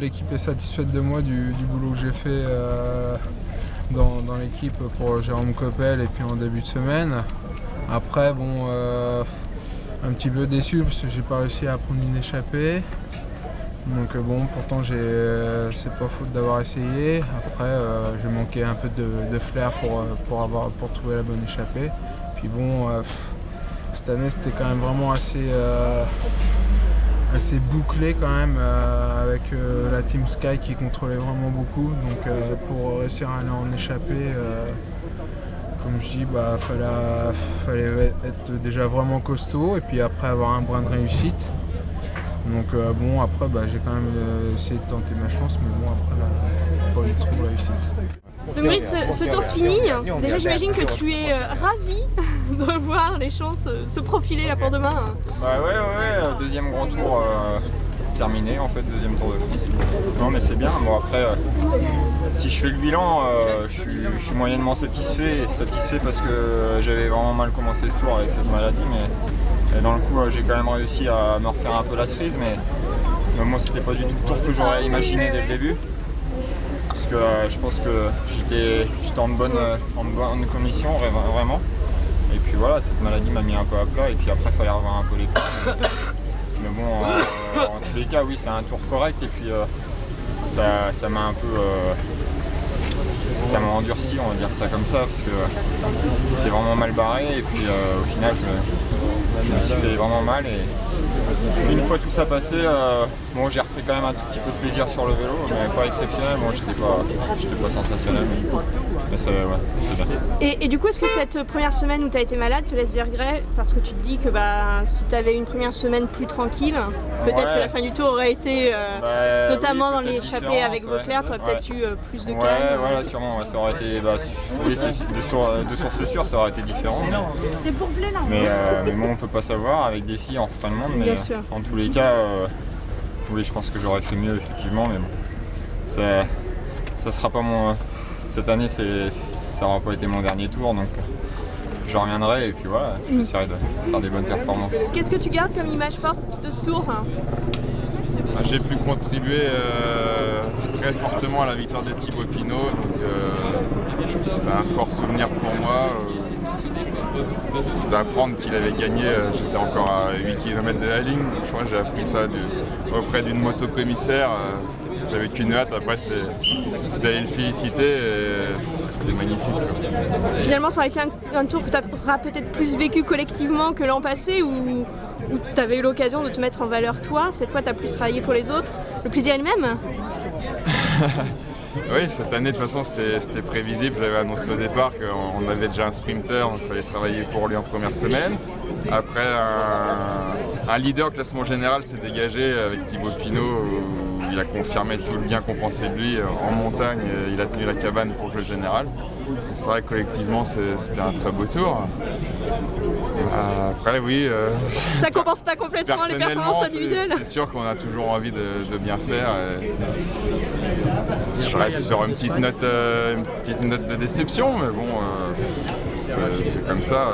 L'équipe est satisfaite de moi du boulot que j'ai fait dans l'équipe pour Jérôme Coppel et puis en début de semaine. Après, bon, un petit peu déçu parce que j'ai pas réussi à prendre une échappée. Donc bon, pourtant c'est pas faute d'avoir essayé. Après, j'ai manqué un peu de flair pour trouver la bonne échappée. Puis bon, cette année c'était quand même vraiment assez bouclé quand même avec la Team Sky qui contrôlait vraiment beaucoup. Donc pour réussir à aller en échappée, comme je dis, fallait être déjà vraiment costaud et puis après avoir un brin de réussite. Donc bon, après j'ai quand même essayé de tenter ma chance, mais bon, après pas eu trop de réussite. Donc Brice, ce tour se finit. Déjà j'imagine que tu es ravi de voir les chances se profiler là pour demain. Ouais, deuxième grand tour terminé en fait, deuxième tour de France. Non mais c'est bien, bon après si je fais le bilan, je suis moyennement satisfait parce que j'avais vraiment mal commencé ce tour avec cette maladie, mais dans le coup j'ai quand même réussi à me refaire un peu la cerise, mais moi c'était pas du tout le tour que j'aurais imaginé dès le début. Parce que je pense que j'étais en bonne condition vraiment. Et puis voilà, cette maladie m'a mis un peu à plat et puis après il fallait revoir un peu les points. Mais bon, en tous les cas, oui, c'est un tour correct et puis ça m'a un peu... ça m'a endurci, on va dire ça comme ça, parce que c'était vraiment mal barré et puis au final je me suis fait vraiment mal. Et une fois tout ça passé, bon, j'ai repris quand même un tout petit peu de plaisir sur le vélo, mais pas exceptionnel. Bon, j'étais pas sensationnel, mais c'est bien. Et du coup, est-ce que cette première semaine où tu as été malade te laisse des regrets? Parce que tu te dis que si tu avais une première semaine plus tranquille, peut-être que la fin du tour aurait été, notamment dans l'échappée avec Vauclair, tu aurais peut-être eu plus de calme. Ouais, voilà, sûrement, ça aurait été, oui, de source sûre, ça aurait été différent. Mais bon, on peut pas savoir avec des scies en fin de monde, mais en tous les cas, oui, je pense que j'aurais fait mieux effectivement, mais bon, ça sera pas mon... Cette année, ça n'aura pas été mon dernier tour, donc je reviendrai et puis voilà, j'essaierai de faire des bonnes performances. Qu'est-ce que tu gardes comme image forte de ce tour? J'ai pu contribuer très fortement à la victoire de Thibaut Pinot, donc c'est un fort souvenir pour moi. D'apprendre qu'il avait gagné, j'étais encore à 8 km de la ligne, donc je crois que j'ai appris ça auprès d'une moto-commissaire. J'avais qu'une hâte, après c'était d'aller le féliciter et c'était magnifique. Finalement, ça aurait été un tour que tu auras peut-être plus vécu collectivement que l'an passé, où tu avais eu l'occasion de te mettre en valeur toi. Cette fois, tu as plus travaillé pour les autres. Le plaisir est le même? Oui, cette année de toute façon c'était prévisible, j'avais annoncé au départ qu'on avait déjà un sprinter, donc il fallait travailler pour lui en première semaine. Après, un leader classement général s'est dégagé avec Thibaut Pinot, où il a confirmé tout le bien qu'on pensait de lui en montagne, il a tenu la cabane pour le jeu général. C'est vrai que collectivement c'était un très beau tour. Après oui... ça compense pas complètement les performances individuelles. C'est sûr qu'on a toujours envie de bien faire. Je reste sur une petite note de déception, mais bon, c'est comme ça.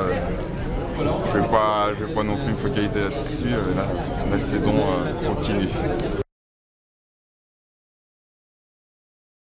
Je vais pas non plus me focaliser là-dessus. La saison continue.